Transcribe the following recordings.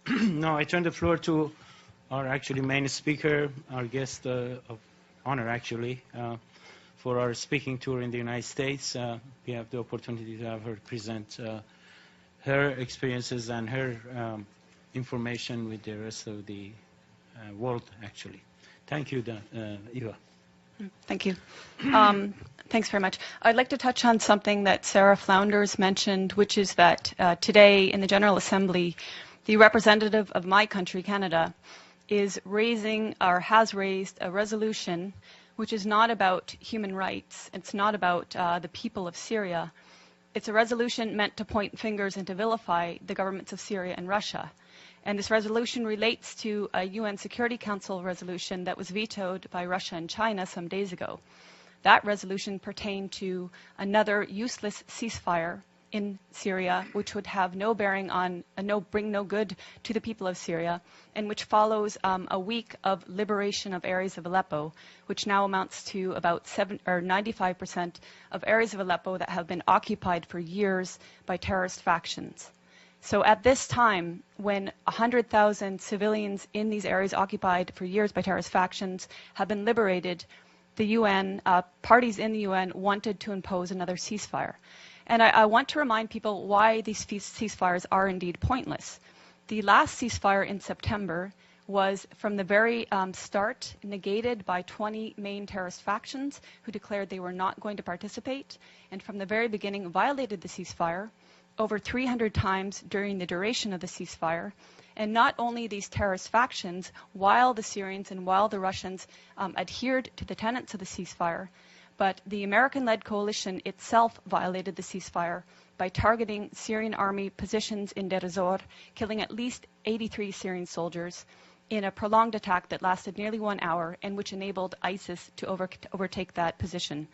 No, I turn the floor to our actually main speaker, our guest of honor actually, for our speaking tour in the United States. We have the opportunity to have her present her experiences and her information with the rest of the world actually. Thank you, Eva. Thank you. Thanks very much. I'd like to touch on something that Sarah Flounders mentioned, which is that today in the General Assembly, the representative of my country, Canada, is raising or has raised a resolution which is not about human rights. It's not about the people of Syria. It's a resolution meant to point fingers and to vilify the governments of Syria and Russia. And this resolution relates to a UN Security Council resolution that was vetoed by Russia and China some days ago. That resolution pertained to another useless ceasefire in Syria, which would have no bearing on, bring no good to the people of Syria, and which follows a week of liberation of areas of Aleppo, which now amounts to about 95% of areas of Aleppo that have been occupied for years by terrorist factions. So at this time, when 100,000 civilians in these areas occupied for years by terrorist factions have been liberated, the UN, parties in the UN wanted to impose another ceasefire. And I want to remind people why these ceasefires are indeed pointless. The last ceasefire in September was from the very start negated by 20 main terrorist factions who declared they were not going to participate, and from the very beginning violated the ceasefire over 300 times during the duration of the ceasefire. And not only these terrorist factions, while the Syrians and while the Russians adhered to the tenets of the ceasefire, but the American-led coalition itself violated the ceasefire by targeting Syrian army positions in Deir ez-Zor, killing at least 83 Syrian soldiers in a prolonged attack that lasted nearly 1 hour and which enabled ISIS to overtake that position.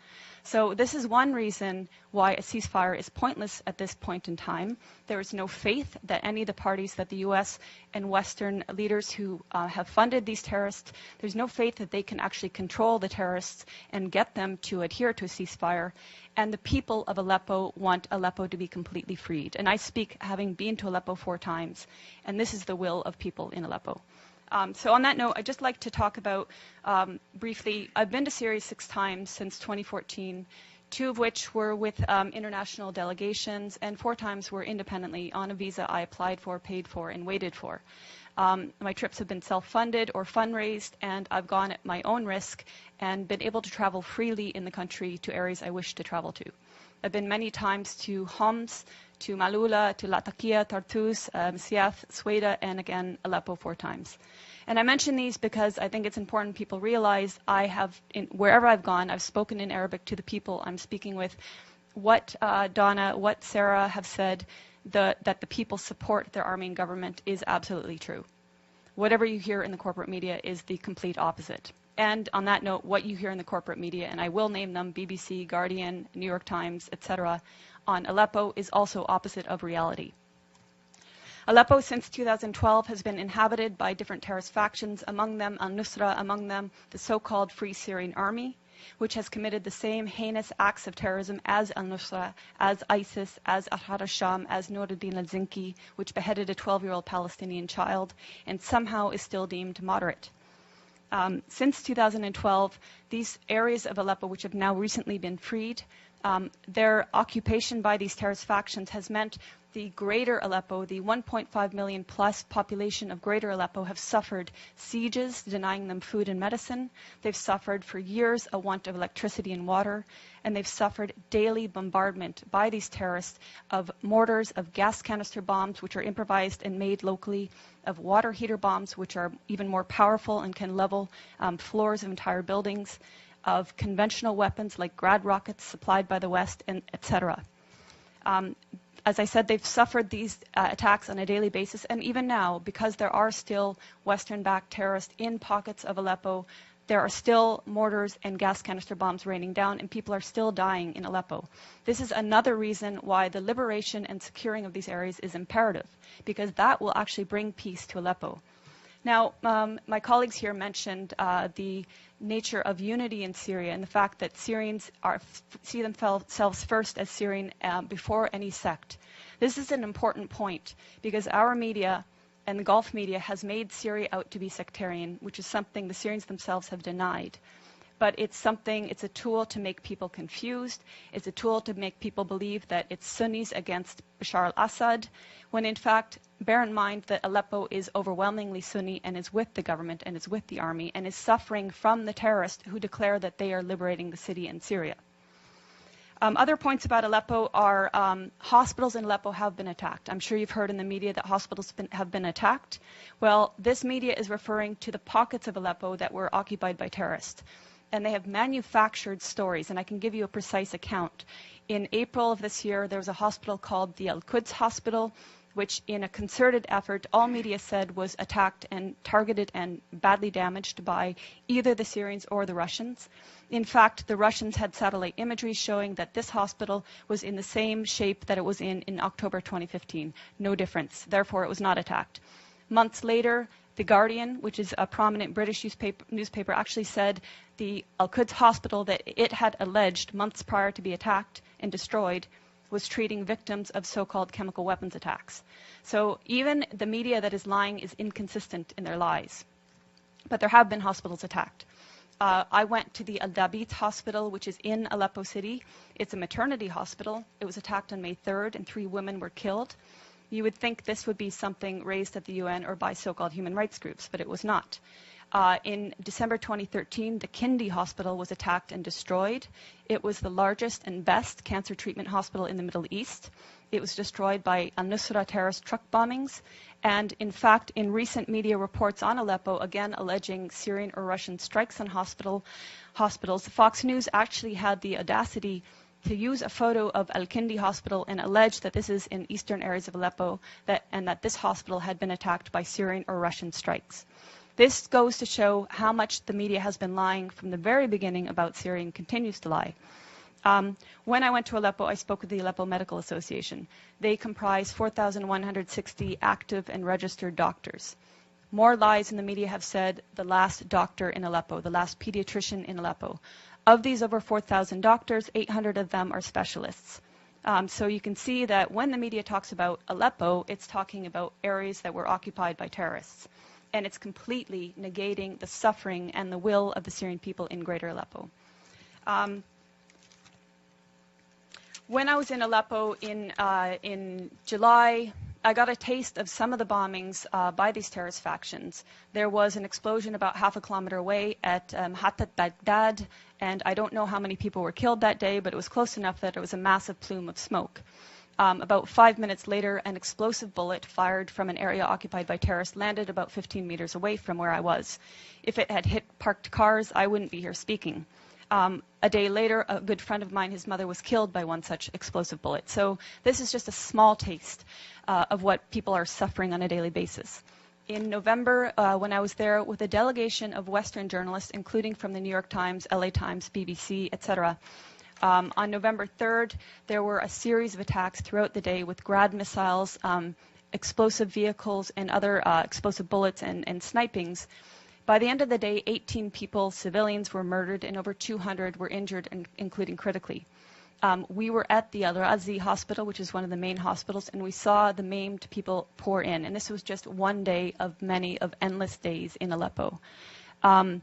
So this is one reason why a ceasefire is pointless at this point in time. There is no faith that any of the parties that the US and Western leaders who have funded these terrorists, there's no faith that they can actually control the terrorists and get them to adhere to a ceasefire. And the people of Aleppo want Aleppo to be completely freed. And I speak having been to Aleppo 4 times, and this is the will of people in Aleppo. So on that note, I'd just like to talk about briefly, I've been to Syria 6 times since 2014, 2 of which were with international delegations, and 4 times were independently on a visa I applied for, paid for, and waited for. My trips have been self-funded or fundraised, and I've gone at my own risk and been able to travel freely in the country to areas I wish to travel to. I've been many times to Homs, to Malula, to Latakia, Tartus, Siath, Sweda, and again, Aleppo 4 times. And I mention these because I think it's important people realize I have, wherever I've gone, I've spoken in Arabic to the people I'm speaking with. What Donna, what Sarah have said, that the people support their army and government is absolutely true. Whatever you hear in the corporate media is the complete opposite. And on that note, what you hear in the corporate media, and I will name them, BBC, Guardian, New York Times, etc., on Aleppo is also opposite of reality. Aleppo since 2012 has been inhabited by different terrorist factions, among them al-Nusra, among them the so-called Free Syrian Army, which has committed the same heinous acts of terrorism as al-Nusra, as ISIS, as Ahrar al-Sham, as Nuruddin al-Zinki, which beheaded a 12-year-old Palestinian child, and somehow is still deemed moderate. Since 2012, these areas of Aleppo, which have now recently been freed, their occupation by these terrorist factions has meant the greater Aleppo, the 1.5 million plus population of greater Aleppo have suffered sieges, denying them food and medicine. They've suffered for years a want of electricity and water, and they've suffered daily bombardment by these terrorists of mortars, of gas canister bombs, which are improvised and made locally, of water heater bombs, which are even more powerful and can level floors of entire buildings, of conventional weapons like Grad rockets supplied by the West, and etc. As I said, they've suffered these attacks on a daily basis, and even now, because there are still Western-backed terrorists in pockets of Aleppo, there are still mortars and gas canister bombs raining down, and people are still dying in Aleppo. This is another reason why the liberation and securing of these areas is imperative, because that will actually bring peace to Aleppo. Now, my colleagues here mentioned the nature of unity in Syria and the fact that Syrians see themselves first as Syrian before any sect. This is an important point because our media and the Gulf media has made Syria out to be sectarian, which is something the Syrians themselves have denied. But it's a tool to make people confused. It's a tool to make people believe that it's Sunnis against Bashar al-Assad, when in fact, bear in mind that Aleppo is overwhelmingly Sunni and is with the government and is with the army and is suffering from the terrorists who declare that they are liberating the city in Syria. Other points about Aleppo are hospitals in Aleppo have been attacked. I'm sure you've heard in the media that hospitals have been attacked. Well, this media is referring to the pockets of Aleppo that were occupied by terrorists. And they have manufactured stories, and I can give you a precise account. In April of this year, there was a hospital called the Al-Quds Hospital, which in a concerted effort, all media said was attacked and targeted and badly damaged by either the Syrians or the Russians. In fact, the Russians had satellite imagery showing that this hospital was in the same shape that it was in October 2015. No difference. Therefore, it was not attacked. Months later, The Guardian, which is a prominent British newspaper, actually said the Al-Quds hospital that it had alleged months prior to be attacked and destroyed was treating victims of so-called chemical weapons attacks. So even the media that is lying is inconsistent in their lies. But there have been hospitals attacked. I went to the Al-Dabit hospital, which is in Aleppo city. It's a maternity hospital. It was attacked on May 3rd, and 3 women were killed. You would think this would be something raised at the UN or by so-called human rights groups, but it was not. In December 2013, the Kindi hospital was attacked and destroyed. It was the largest and best cancer treatment hospital in the Middle East. It was destroyed by al-Nusra terrorist truck bombings. And in fact, in recent media reports on Aleppo, again alleging Syrian or Russian strikes on hospitals, Fox News actually had the audacity to use a photo of Al-Kindi hospital and allege that this is in eastern areas of Aleppo and that this hospital had been attacked by Syrian or Russian strikes. This goes to show how much the media has been lying from the very beginning about Syria and continues to lie. When I went to Aleppo, I spoke with the Aleppo Medical Association. They comprise 4,160 active and registered doctors. More lies in the media have said the last doctor in Aleppo, the last pediatrician in Aleppo. Of these over 4,000 doctors, 800 of them are specialists. So you can see that when the media talks about Aleppo, it's talking about areas that were occupied by terrorists. And it's completely negating the suffering and the will of the Syrian people in greater Aleppo. When I was in Aleppo in July, I got a taste of some of the bombings by these terrorist factions. There was an explosion about half a kilometer away at Hatat Baghdad, and I don't know how many people were killed that day, but it was close enough that it was a massive plume of smoke. About 5 minutes later, an explosive bullet fired from an area occupied by terrorists landed about 15 meters away from where I was. If it had hit parked cars, I wouldn't be here speaking. A day later, a good friend of mine, his mother was killed by one such explosive bullet. So this is just a small taste of what people are suffering on a daily basis. In November, when I was there with a delegation of Western journalists, including from the New York Times, LA Times, BBC, etc., on November 3rd, there were a series of attacks throughout the day with Grad missiles, explosive vehicles, and other explosive bullets and snipings. By the end of the day, 18 people, civilians, were murdered and over 200 were injured, including critically. We were at the Al-Razi hospital, which is one of the main hospitals, and we saw the maimed people pour in. And this was just one day of many of endless days in Aleppo. On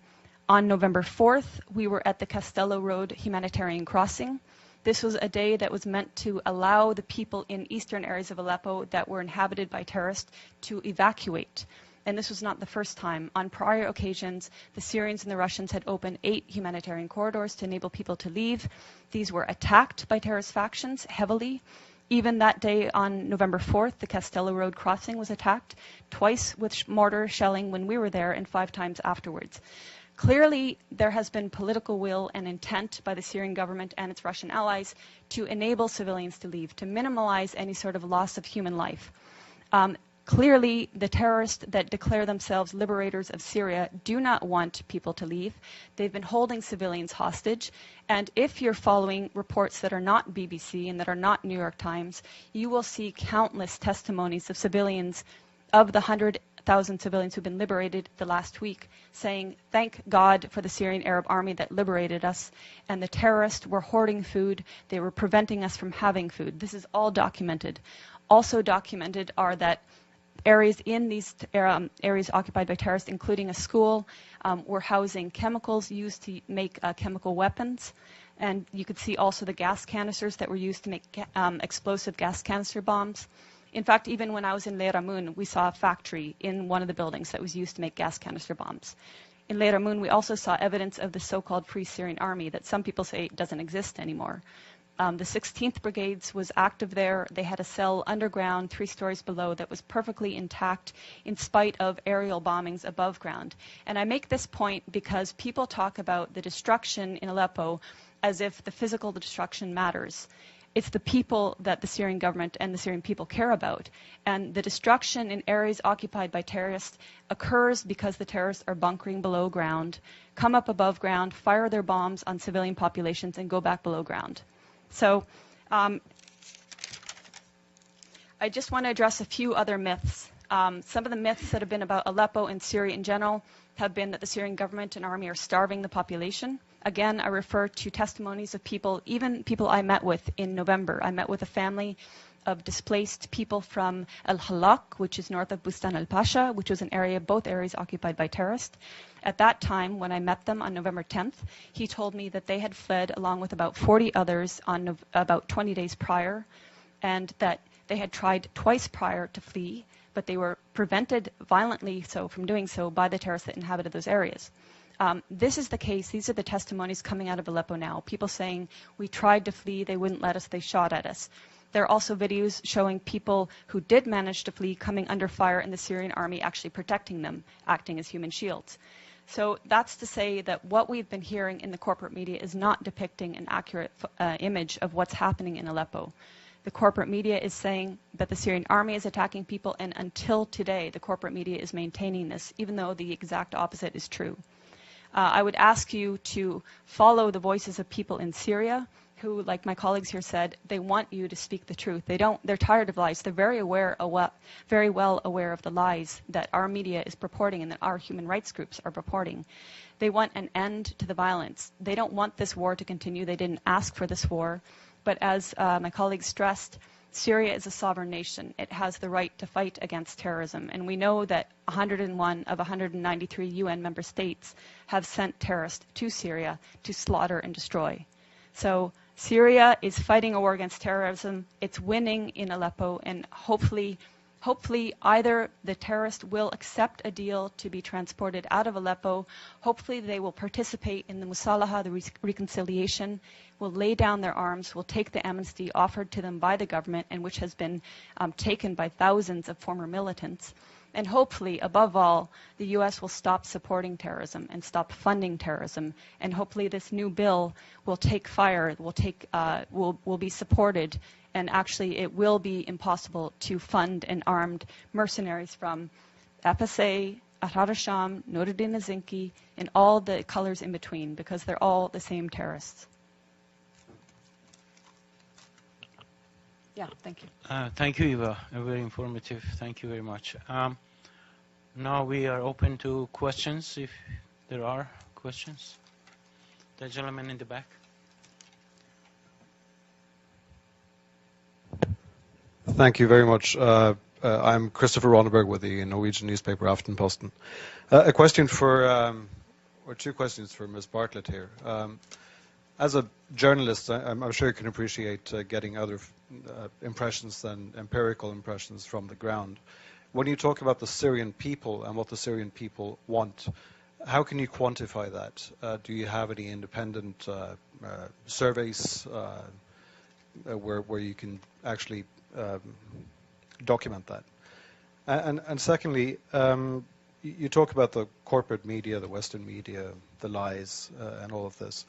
November 4th, we were at the Castello Road humanitarian crossing. This was a day that was meant to allow the people in eastern areas of Aleppo that were inhabited by terrorists to evacuate. And this was not the first time. On prior occasions, the Syrians and the Russians had opened 8 humanitarian corridors to enable people to leave. These were attacked by terrorist factions heavily. Even that day on November 4th, the Castello Road crossing was attacked, twice with mortar shelling when we were there and 5 times afterwards. Clearly, there has been political will and intent by the Syrian government and its Russian allies to enable civilians to leave, to minimize any sort of loss of human life. Clearly, the terrorists that declare themselves liberators of Syria do not want people to leave. They've been holding civilians hostage. And if you're following reports that are not BBC and that are not New York Times, you will see countless testimonies of civilians, of the 100,000 civilians who've been liberated the last week, saying, thank God for the Syrian Arab army that liberated us, and the terrorists were hoarding food. They were preventing us from having food. This is all documented. Also documented are that areas in these areas occupied by terrorists, including a school, were housing chemicals used to make chemical weapons. And you could see also the gas canisters that were used to make explosive gas canister bombs. In fact, even when I was in Leiramun, we saw a factory in one of the buildings that was used to make gas canister bombs. In Leiramun, we also saw evidence of the so-called Free Syrian Army that some people say doesn't exist anymore. The 16th Brigades was active there. They had a cell underground, 3 stories below, that was perfectly intact in spite of aerial bombings above ground. And I make this point because people talk about the destruction in Aleppo as if the physical destruction matters. It's the people that the Syrian government and the Syrian people care about. And the destruction in areas occupied by terrorists occurs because the terrorists are bunkering below ground, come up above ground, fire their bombs on civilian populations, and go back below ground. So I just want to address a few other myths. Some of the myths that have been about Aleppo and Syria in general have been that the Syrian government and army are starving the population. Again, I refer to testimonies of people, even people I met with in November. I met with a family of displaced people from El Halak, which is north of Bustan al-Pasha, which was an area, both areas occupied by terrorists. At that time, when I met them on November 10th, he told me that they had fled along with about 40 others on about 20 days prior, and that they had tried twice prior to flee, but they were prevented violently so from doing so by the terrorists that inhabited those areas. This is the case. These are the testimonies coming out of Aleppo now. People saying, we tried to flee, they wouldn't let us, they shot at us. There are also videos showing people who did manage to flee coming under fire and the Syrian army actually protecting them, acting as human shields. So that's to say that what we've been hearing in the corporate media is not depicting an accurate image of what's happening in Aleppo. The corporate media is saying that the Syrian army is attacking people, and until today, the corporate media is maintaining this, even though the exact opposite is true. I would ask you to follow the voices of people in Syria who, like my colleagues here said, they want you to speak the truth. They're tired of lies. They're very well aware of the lies that our media is purporting and that our human rights groups are purporting. They want an end to the violence. They don't want this war to continue. They didn't ask for this war. But as my colleagues stressed, Syria is a sovereign nation. It has the right to fight against terrorism. And we know that 101 of 193 UN member states have sent terrorists to Syria to slaughter and destroy. So Syria is fighting a war against terrorism. It's winning in Aleppo, and hopefully either the terrorists will accept a deal to be transported out of Aleppo, hopefully they will participate in the Musalaha, the reconciliation, will lay down their arms, will take the amnesty offered to them by the government and which has been taken by thousands of former militants. And hopefully, above all, the U.S. will stop supporting terrorism and stop funding terrorism. And hopefully this new bill will take fire, will be supported, and actually it will be impossible to fund and armed mercenaries from FSA, Ahrar al-Sham, Nuruddin al-Zinki, and all the colors in between, because they're all the same terrorists. Yeah, thank you. Thank you, Eva. Very informative. Thank you very much. Now we are open to questions, if there are questions. The gentleman in the back. Thank you very much. I'm Christopher Ronneberg with the Norwegian newspaper Aftenposten. A question for, or two questions for Ms. Bartlett here. As a journalist, I'm sure you can appreciate getting other impressions than empirical impressions from the ground. When you talk about the Syrian people and what the Syrian people want, how can you quantify that? Do you have any independent surveys where you can actually document that? And secondly, you talk about the corporate media, the Western media, the lies, and all of this.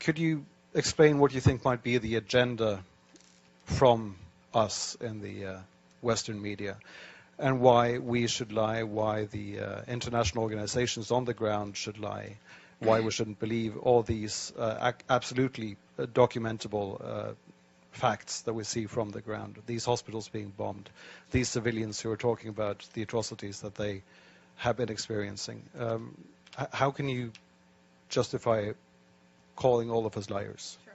Could you explain what you think might be the agenda from us in the Western media, and why we should lie, why the international organizations on the ground should lie, why we shouldn't believe all these absolutely documentable facts that we see from the ground, these hospitals being bombed, these civilians who are talking about the atrocities that they have been experiencing. How can you justify calling all of us liars? Sure.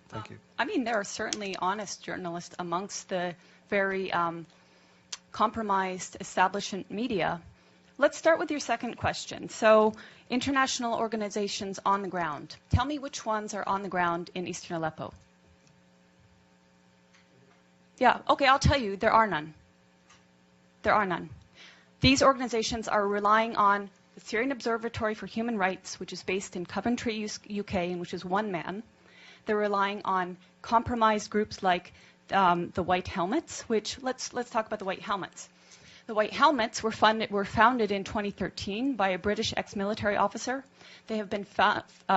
Thank you. I mean, there are certainly honest journalists amongst the very compromised establishment media. Let's start with your second question. So, international organizations on the ground. Tell me which ones are on the ground in eastern Aleppo. Yeah, okay, I'll tell you, there are none. There are none. These organizations are relying on the Syrian Observatory for Human Rights, which is based in Coventry, UK, and which is one man. They're relying on compromised groups like the White Helmets, which, let's talk about the White Helmets. The White Helmets were founded in 2013 by a British ex-military officer. They have been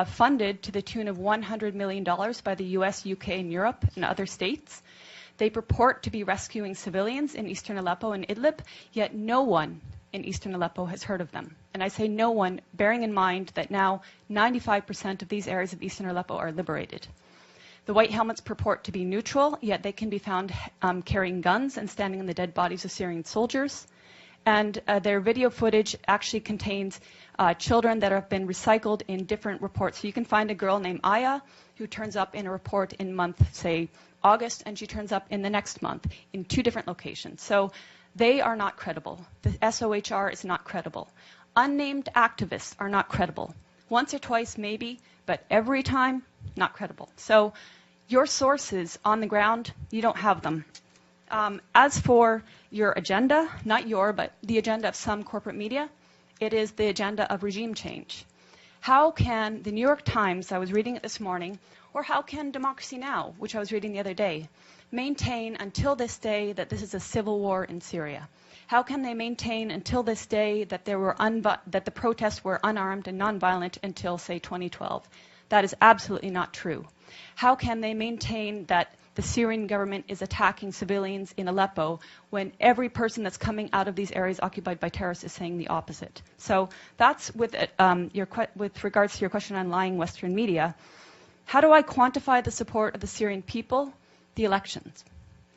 funded to the tune of $100 million by the US, UK, and Europe and other states. They purport to be rescuing civilians in eastern Aleppo and Idlib, yet no one in eastern Aleppo has heard of them. And I say no one, bearing in mind that now 95% of these areas of eastern Aleppo are liberated. The White Helmets purport to be neutral, yet they can be found carrying guns and standing on the dead bodies of Syrian soldiers. And their video footage actually contains children that have been recycled in different reports. So you can find a girl named Aya who turns up in a report in month, say, August, and she turns up in the next month in 2 different locations. So they are not credible. The SOHR is not credible. Unnamed activists are not credible. Once or twice, maybe, but every time, not credible. So your sources on the ground, you don't have them. As for your agenda, not your, but the agenda of some corporate media, it is the agenda of regime change. How can the New York Times, I was reading it this morning, or how can Democracy Now!, which I was reading the other day, maintain until this day that this is a civil war in Syria? How can they maintain until this day that that the protests were unarmed and nonviolent until, say, 2012? That is absolutely not true. How can they maintain that the Syrian government is attacking civilians in Aleppo when every person that's coming out of these areas occupied by terrorists is saying the opposite? So that's with regards to your question on lying Western media. How do I quantify the support of the Syrian people? The elections.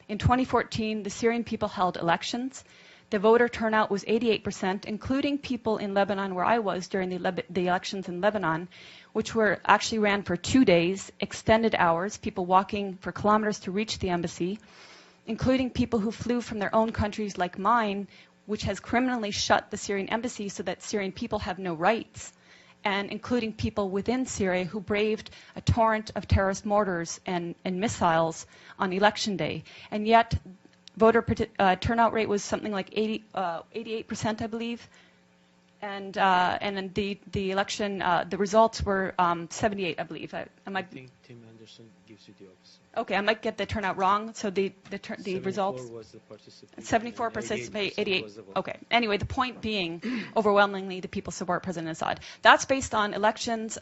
In 2014, the Syrian people held elections. The voter turnout was 88%, including people in Lebanon, where I was during the elections in Lebanon, which were actually ran for 2 days, extended hours, people walking for kilometers to reach the embassy, including people who flew from their own countries like mine, which has criminally shut the Syrian embassy so that Syrian people have no rights, and including people within Syria who braved a torrent of terrorist mortars and missiles on election day. And yet, voter turnout rate was something like 88%, I believe. And then the election, the results were 78, I believe. I think Tim Anderson gives you the opposite. Okay, I might get the turnout wrong. So the results. 74 was the participation. 74 participate, 88. Okay. Anyway, the point being, overwhelmingly, the people support President Assad. That's based on elections,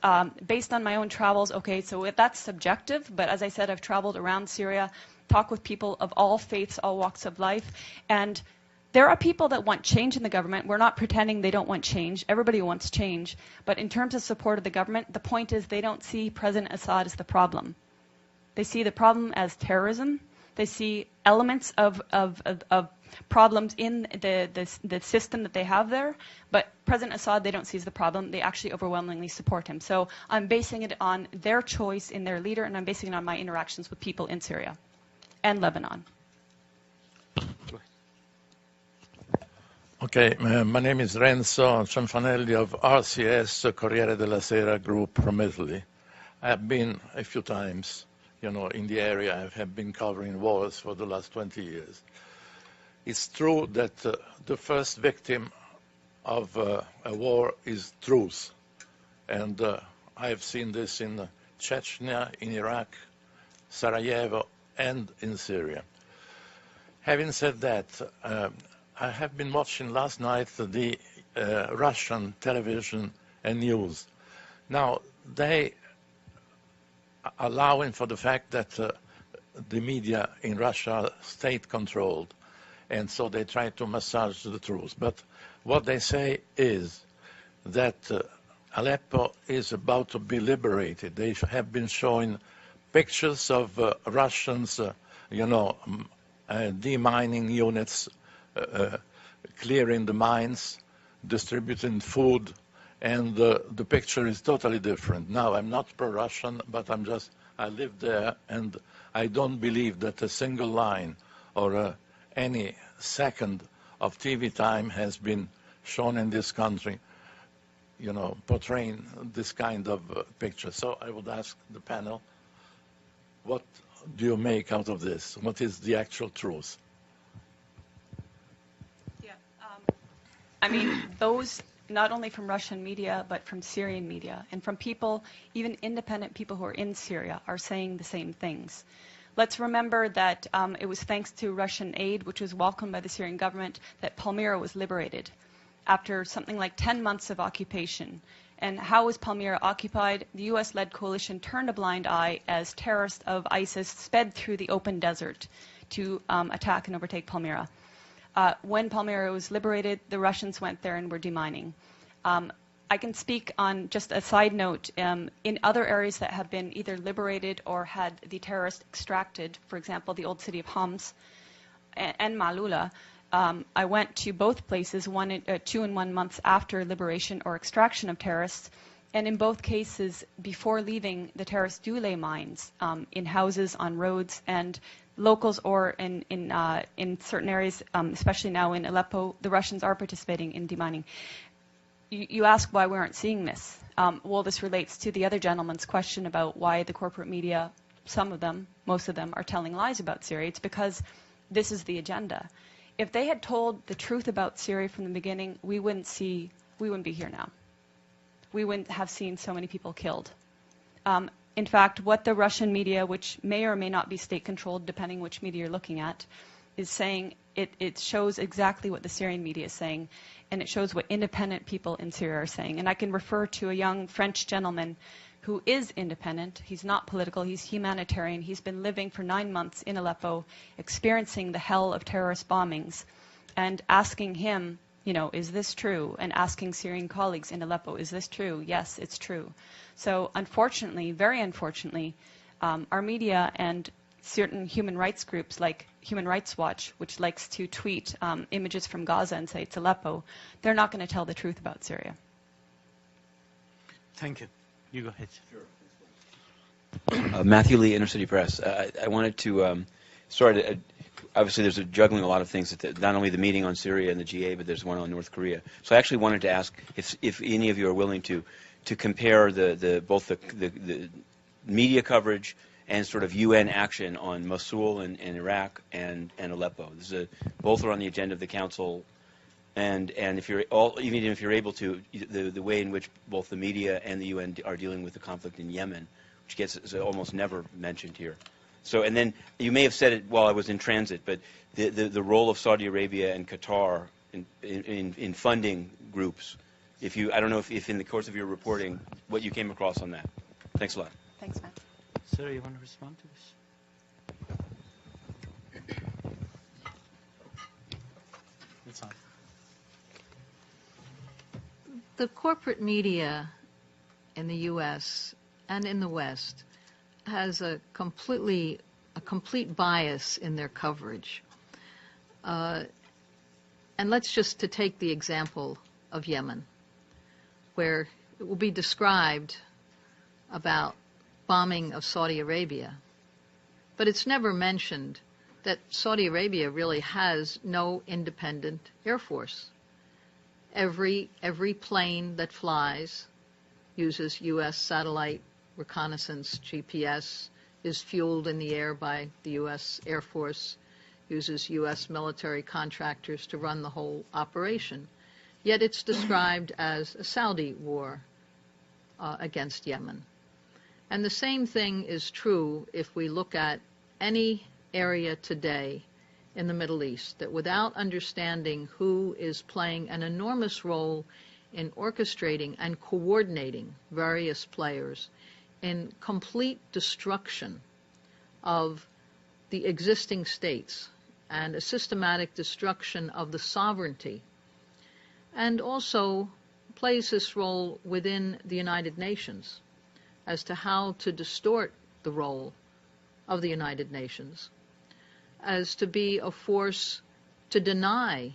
based on my own travels. Okay, so that's subjective. But as I said, I've traveled around Syria, talked with people of all faiths, all walks of life, and there are people that want change in the government. We're not pretending they don't want change. Everybody wants change. But in terms of support of the government, the point is they don't see President Assad as the problem. They see the problem as terrorism. They see elements of problems in the system that they have there. But President Assad, they don't see as the problem. They actually overwhelmingly support him. So I'm basing it on their choice in their leader, and I'm basing it on my interactions with people in Syria and Lebanon. Okay, my name is Renzo Cianfanelli of RCS, Corriere della Sera Group from Italy. I have been a few times, in the area. I have been covering wars for the last 20 years. It's true that the first victim of a war is truth. And I have seen this in Chechnya, in Iraq, Sarajevo, and in Syria. Having said that, I have been watching last night the Russian television and news. Now, they allowing for the fact that the media in Russia are state-controlled, and so they try to massage the truth. But what they say is that Aleppo is about to be liberated. They have been showing pictures of Russians, demining units, clearing the mines, distributing food, and the picture is totally different. Now, I'm not pro-Russian, but I live there, and I don't believe that a single line or any second of TV time has been shown in this country, portraying this kind of picture. So I would ask the panel, what do you make out of this? What is the actual truth? Yeah, I mean, those not only from Russian media, but from Syrian media, and from people, even independent people who are in Syria, are saying the same things. Let's remember that it was thanks to Russian aid, which was welcomed by the Syrian government, that Palmyra was liberated after something like 10 months of occupation. And how was Palmyra occupied? The U.S.-led coalition turned a blind eye as terrorists of ISIS sped through the open desert to attack and overtake Palmyra. When Palmyra was liberated, the Russians went there and were demining. I can speak on just a side note, in other areas that have been either liberated or had the terrorists extracted, for example, the old city of Homs and Malula, I went to both places 2 and 1 months after liberation or extraction of terrorists, and in both cases, before leaving, the terrorists do lay mines in houses, on roads, and locals or in certain areas, especially now in Aleppo, the Russians are participating in demining. You ask why we aren't seeing this. Well, this relates to the other gentleman's question about why the corporate media, some of them, most of them, are telling lies about Syria. It's because this is the agenda. If they had told the truth about Syria from the beginning, we wouldn't be here now. We wouldn't have seen so many people killed. In fact, what the Russian media, which may or may not be state-controlled, depending which media you're looking at, is saying, it shows exactly what the Syrian media is saying, and it shows what independent people in Syria are saying. And I can refer to a young French gentleman who is independent. He's not political, he's humanitarian. He's been living for 9 months in Aleppo, experiencing the hell of terrorist bombings, and asking him, is this true? And asking Syrian colleagues in Aleppo, is this true? Yes, it's true. So unfortunately, very unfortunately, our media and certain human rights groups like Human Rights Watch, which likes to tweet images from Gaza and say it's Aleppo, they're not going to tell the truth about Syria. Thank you. You go ahead. Sure. Matthew Lee, Inner City Press. I wanted to start. Obviously, there's a juggling a lot of things. Not only the meeting on Syria and the GA, but there's one on North Korea. So I actually wanted to ask if any of you are willing to compare both the media coverage and sort of UN action on Mosul and Iraq and Aleppo. Both are on the agenda of the Council. And even if you're able to, the way in which both the media and the UN are dealing with the conflict in Yemen, which gets almost never mentioned here. So, and then you may have said it while I was in transit, but the role of Saudi Arabia and Qatar in funding groups. I don't know if in the course of your reporting, what you came across on that. Thanks a lot. Thanks, Matt. Sarah, you want to respond to this? It's on. The corporate media in the U.S. and in the West has a complete bias in their coverage. And let's just to take the example of Yemen, where it will be described about bombing of Saudi Arabia, but it's never mentioned that Saudi Arabia really has no independent air force. Every plane that flies uses U.S. satellite reconnaissance, GPS, is fueled in the air by the U.S. Air Force, uses U.S. military contractors to run the whole operation. Yet it's described as a Saudi war against Yemen. And the same thing is true if we look at any area today in the Middle East, that without understanding who is playing an enormous role in orchestrating and coordinating various players in complete destruction of the existing states and a systematic destruction of the sovereignty, and also plays this role within the United Nations as to how to distort the role of the United Nations, as to be a force to deny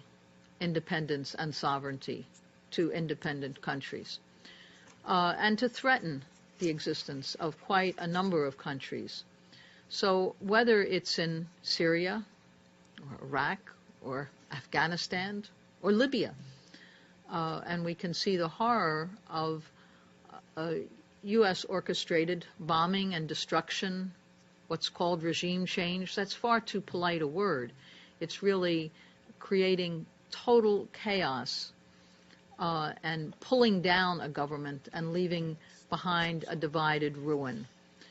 independence and sovereignty to independent countries, and to threaten the existence of quite a number of countries. So whether it's in Syria or Iraq or Afghanistan or Libya. And we can see the horror of U.S. orchestrated bombing and destruction, what's called regime change. That's far too polite a word. It's really creating total chaos and pulling down a government and leaving behind a divided ruin.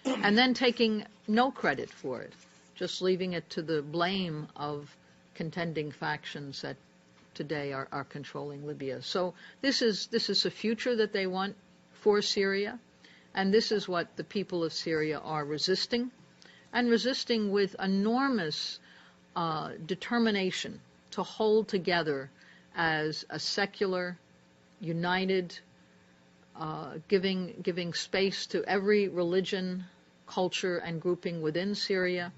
And then taking no credit for it, just leaving it to the blame of contending factions that today are controlling Libya. So this is the future that they want for Syria, and this is what the people of Syria are resisting, and resisting with enormous determination to hold together as a secular, united, giving space to every religion, culture, and grouping within Syria.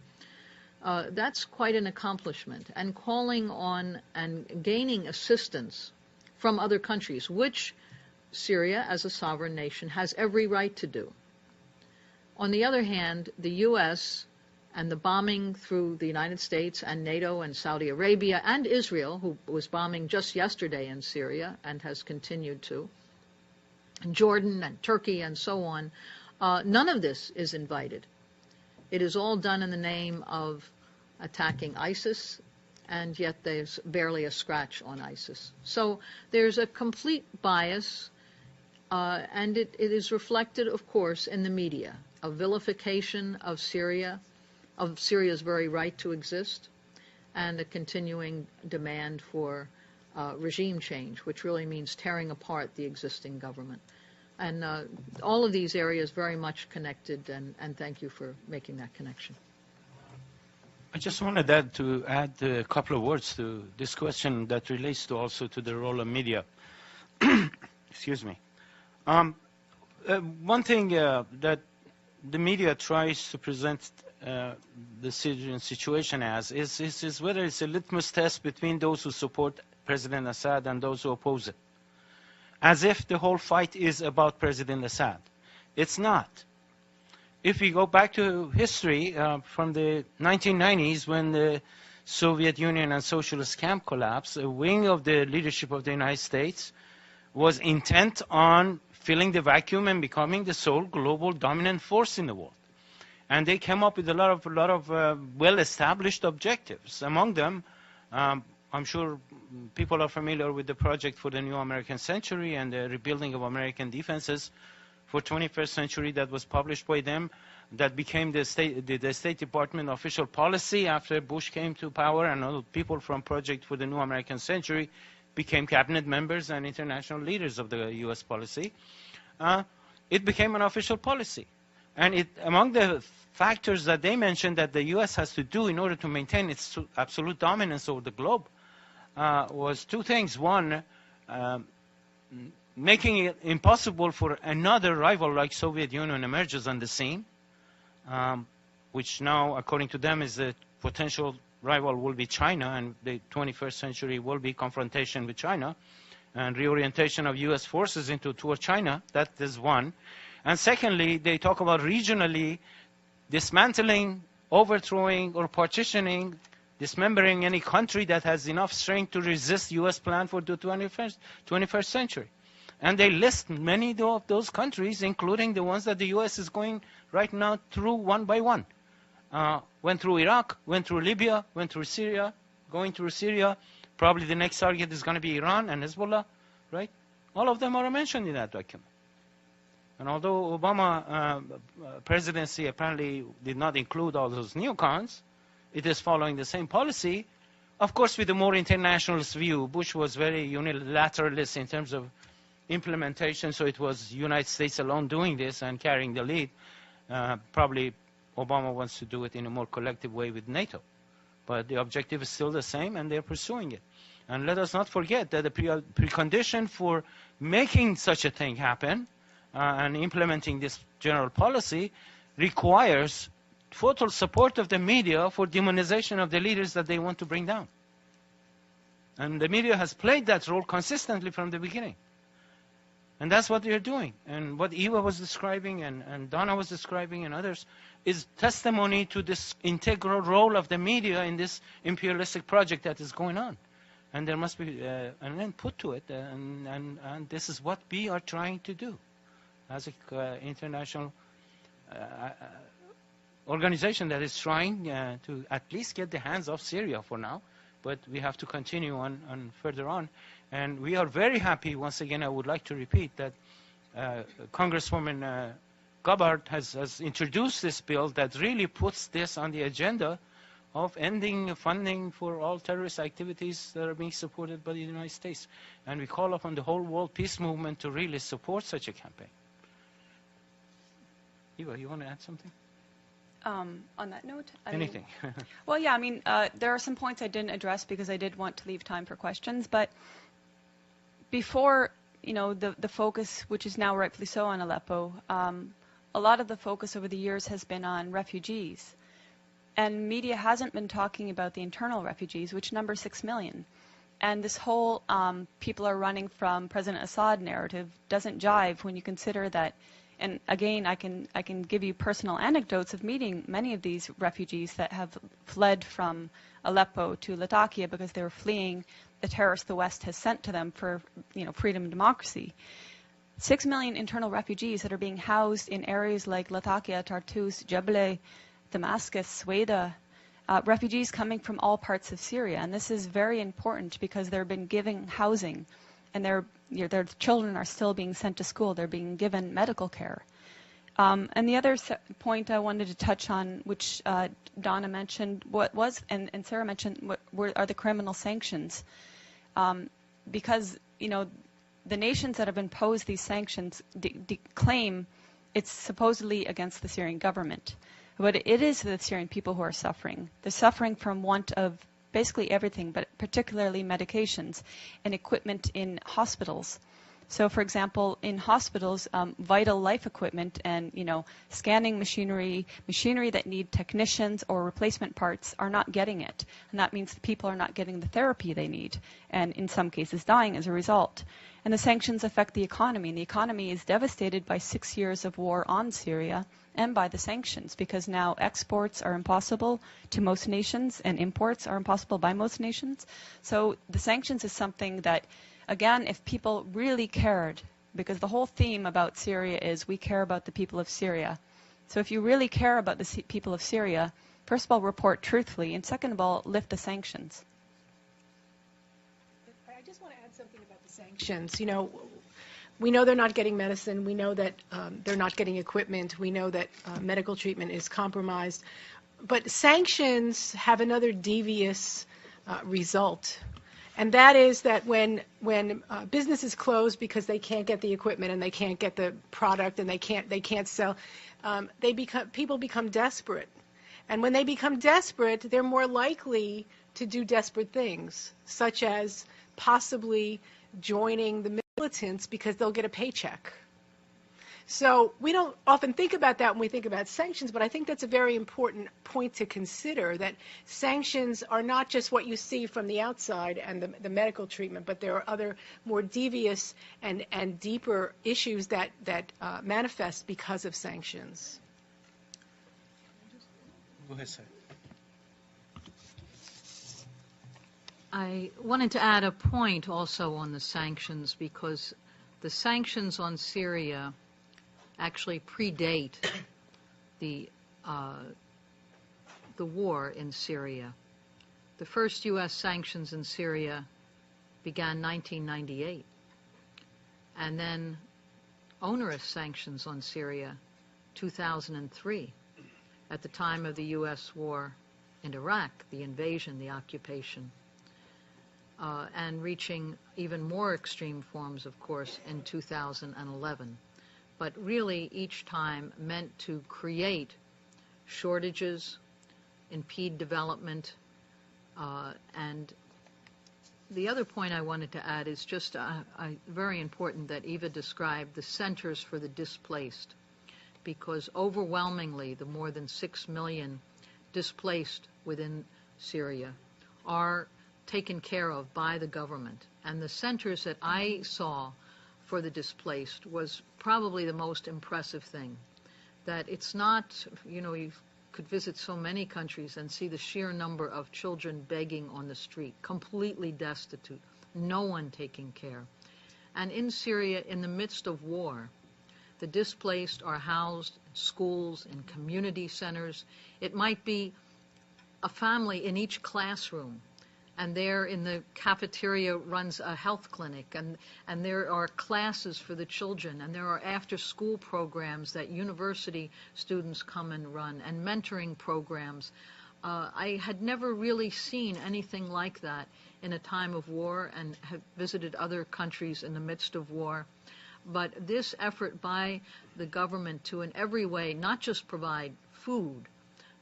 That's quite an accomplishment. And calling on and gaining assistance from other countries, which Syria, as a sovereign nation, has every right to do. On the other hand, the U.S. and the bombing through the United States and NATO and Saudi Arabia and Israel, who was bombing just yesterday in Syria and has continued to, and Jordan and Turkey and so on, none of this is invited. It is all done in the name of attacking ISIS, and yet there's barely a scratch on ISIS. So there's a complete bias, and it is reflected, of course, in the media, a vilification of Syria, of Syria's very right to exist, and a continuing demand for regime change, which really means tearing apart the existing government. And all of these areas very much connected, and thank you for making that connection. I just wanted to add a couple of words to this question that relates to also to the role of media. Excuse me. One thing that the media tries to present the Syrian situation as is whether it's a litmus test between those who support President Assad and those who oppose it. As if the whole fight is about President Assad. It's not. If we go back to history from the 1990s when the Soviet Union and socialist camp collapsed, a wing of the leadership of the United States was intent on filling the vacuum and becoming the sole global dominant force in the world. And they came up with a lot of well-established objectives. Among them, I'm sure people are familiar with the project for the new American century and the rebuilding of American defenses for 21st century that was published by them, that became the State Department official policy after Bush came to power, and all people from Project for the New American Century became cabinet members and international leaders of the U.S. policy. It became an official policy. And among the factors that they mentioned that the U.S. has to do in order to maintain its absolute dominance over the globe was two things. One, making it impossible for another rival like Soviet Union emerges on the scene, which now, according to them, is the potential rival will be China, and the 21st century will be confrontation with China, and reorientation of U.S. forces toward China. That is one. And secondly, they talk about regionally dismantling, overthrowing, or partitioning, dismembering any country that has enough strength to resist U.S. plan for the 21st century. And they list many of those countries, including the ones that the U.S. is going right now through one by one. Went through Iraq, went through Libya, went through Syria, going through Syria. Probably the next target is going to be Iran and Hezbollah, right? All of them are mentioned in that document. And although Obama presidency apparently did not include all those neocons, it is following the same policy, of course with a more internationalist view. Bush was very unilateralist in terms of implementation, so it was United States alone doing this and carrying the lead. Probably Obama wants to do it in a more collective way with NATO. But the objective is still the same, and they're pursuing it. And let us not forget that the precondition for making such a thing happen and implementing this general policy requires total support of the media for demonization of the leaders that they want to bring down. And the media has played that role consistently from the beginning. And that's what they're doing. And what Eva was describing and Donna was describing and others is testimony to this integral role of the media in this imperialistic project that is going on. and there must be an end put to it, and this is what we are trying to do as an international organization that is trying to at least get the hands off Syria for now, but we have to continue on further on. And we are very happy, once again, I would like to repeat that Congresswoman Gabbard has introduced this bill that really puts this on the agenda of ending funding for all terrorist activities that are being supported by the United States. And we call upon the whole world peace movement to really support such a campaign. Eva, you want to add something? On that note? Anything. Well, yeah, I mean, there are some points I didn't address because I did want to leave time for questions, but before, you know, the focus, which is now rightfully so on Aleppo, a lot of the focus over the years has been on refugees. And media hasn't been talking about the internal refugees, which number 6 million. And this whole people are running from President Assad narrative doesn't jive when you consider that. And again, I can give you personal anecdotes of meeting many of these refugees that have fled from Aleppo to Latakia because they were fleeing the terrorists the West has sent to them for, you know, freedom and democracy. 6 million internal refugees that are being housed in areas like Latakia, Tartus, Jebele, Damascus, Sweda, refugees coming from all parts of Syria. And this is very important because they're been given housing, and their children are still being sent to school. They're being given medical care. And the other point I wanted to touch on, which Donna mentioned, and Sarah mentioned, are the criminal sanctions. Because, you know, the nations that have imposed these sanctions claim it's supposedly against the Syrian government. But it is the Syrian people who are suffering. They're suffering from want of basically everything, but particularly medications and equipment in hospitals. So, for example, in hospitals, vital life equipment and, you know, scanning machinery that need technicians or replacement parts are not getting it. And that means the people are not getting the therapy they need, and in some cases dying as a result. And the sanctions affect the economy, and the economy is devastated by 6 years of war on Syria and by the sanctions, because now exports are impossible to most nations and imports are impossible by most nations. So the sanctions is something that, again, if people really cared, because the whole theme about Syria is we care about the people of Syria. So if you really care about the people of Syria, first of all, report truthfully, and second of all, lift the sanctions. I just want to add something about the sanctions. You know, we know they're not getting medicine. We know that they're not getting equipment. We know that medical treatment is compromised. But sanctions have another devious result. And that is that when businesses close because they can't get the equipment and they can't get the product and they can't sell, people become desperate. And when they become desperate, they're more likely to do desperate things, such as possibly joining the militants because they'll get a paycheck. So we don't often think about that when we think about sanctions, but I think that's a very important point to consider, that sanctions are not just what you see from the outside and the medical treatment, but there are other more devious and deeper issues that manifest because of sanctions. Go ahead, sir. I wanted to add a point also on the sanctions, because the sanctions on Syria actually predate the war in Syria. The first U.S. sanctions in Syria began 1998, and then onerous sanctions on Syria 2003, at the time of the U.S. war in Iraq, the invasion, the occupation, and reaching even more extreme forms, of course, in 2011. But really, each time meant to create shortages, impede development, and the other point I wanted to add is just very important that Eva described the centers for the displaced, because overwhelmingly the more than 6 million displaced within Syria are taken care of by the government. And the centers that I saw for the displaced was probably the most impressive thing. That it's not, you know, could visit so many countries and see the sheer number of children begging on the street, completely destitute, no one taking care. And in Syria, in the midst of war, the displaced are housed in schools, in community centers. It might be a family in each classroom, and there in the cafeteria runs a health clinic, and there are classes for the children, and there are after-school programs that university students come and run, and mentoring programs. I had never really seen anything like that in a time of war, and have visited other countries in the midst of war. But this effort by the government to in every way not just provide food,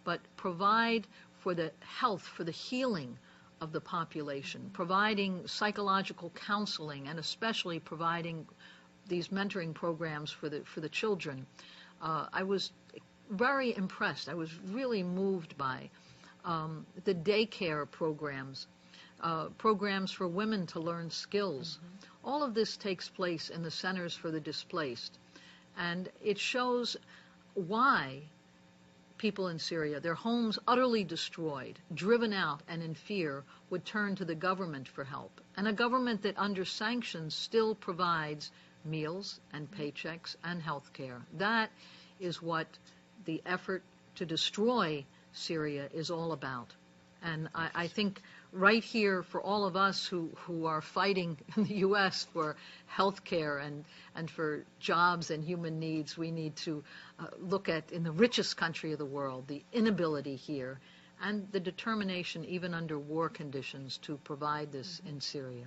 but provide for the health, for the healing of the population, providing psychological counseling, and especially providing these mentoring programs for the children. I was very impressed. I was really moved by the daycare programs, programs for women to learn skills. All of this takes place in the centers for the displaced, and it shows why people in Syria, their homes utterly destroyed, driven out and in fear, would turn to the government for help. And a government that under sanctions still provides meals and paychecks and health care. That is what the effort to destroy Syria is all about. And I think right here, for all of us who are fighting in the U.S. for health care and for jobs and human needs, we need to look at, in the richest country of the world, the inability here and the determination, even under war conditions, to provide this in Syria.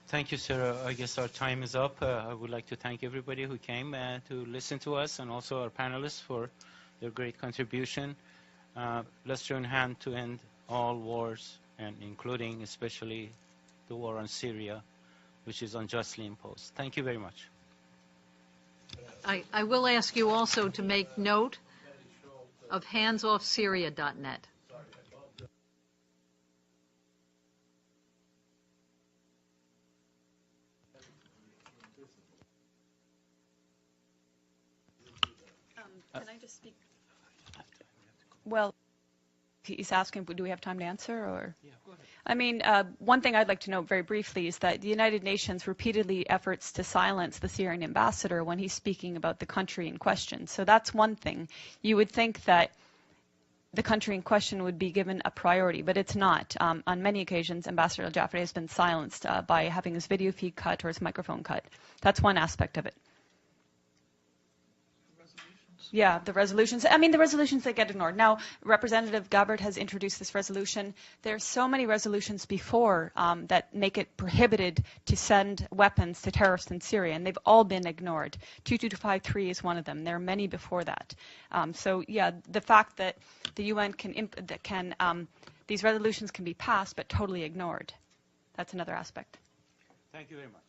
Thank you, Sarah. I guess our time is up. I would like to thank everybody who came to listen to us, and also our panelists for their great contribution. Let's join hands to end all wars, and including especially the war on Syria, which is unjustly imposed. Thank you very much. I will ask you also to make note of handsoffsyria.net. Can I just speak? Well, he's asking, do we have time to answer? Or? Yeah, go ahead. I mean, one thing I'd like to note very briefly is that the United Nations repeatedly efforts to silence the Syrian ambassador when he's speaking about the country in question. So that's one thing. You would think that the country in question would be given a priority, but it's not. On many occasions, Ambassador al-Jafari has been silenced by having his video feed cut or his microphone cut. That's one aspect of it. Yeah, the resolutions. I mean, the resolutions that get ignored. Now, Representative Gabbard has introduced this resolution. There are so many resolutions before that make it prohibited to send weapons to terrorists in Syria, and they've all been ignored. 2253 is one of them. There are many before that. So, yeah, the fact that the UN these resolutions can be passed but totally ignored, that's another aspect. Thank you very much.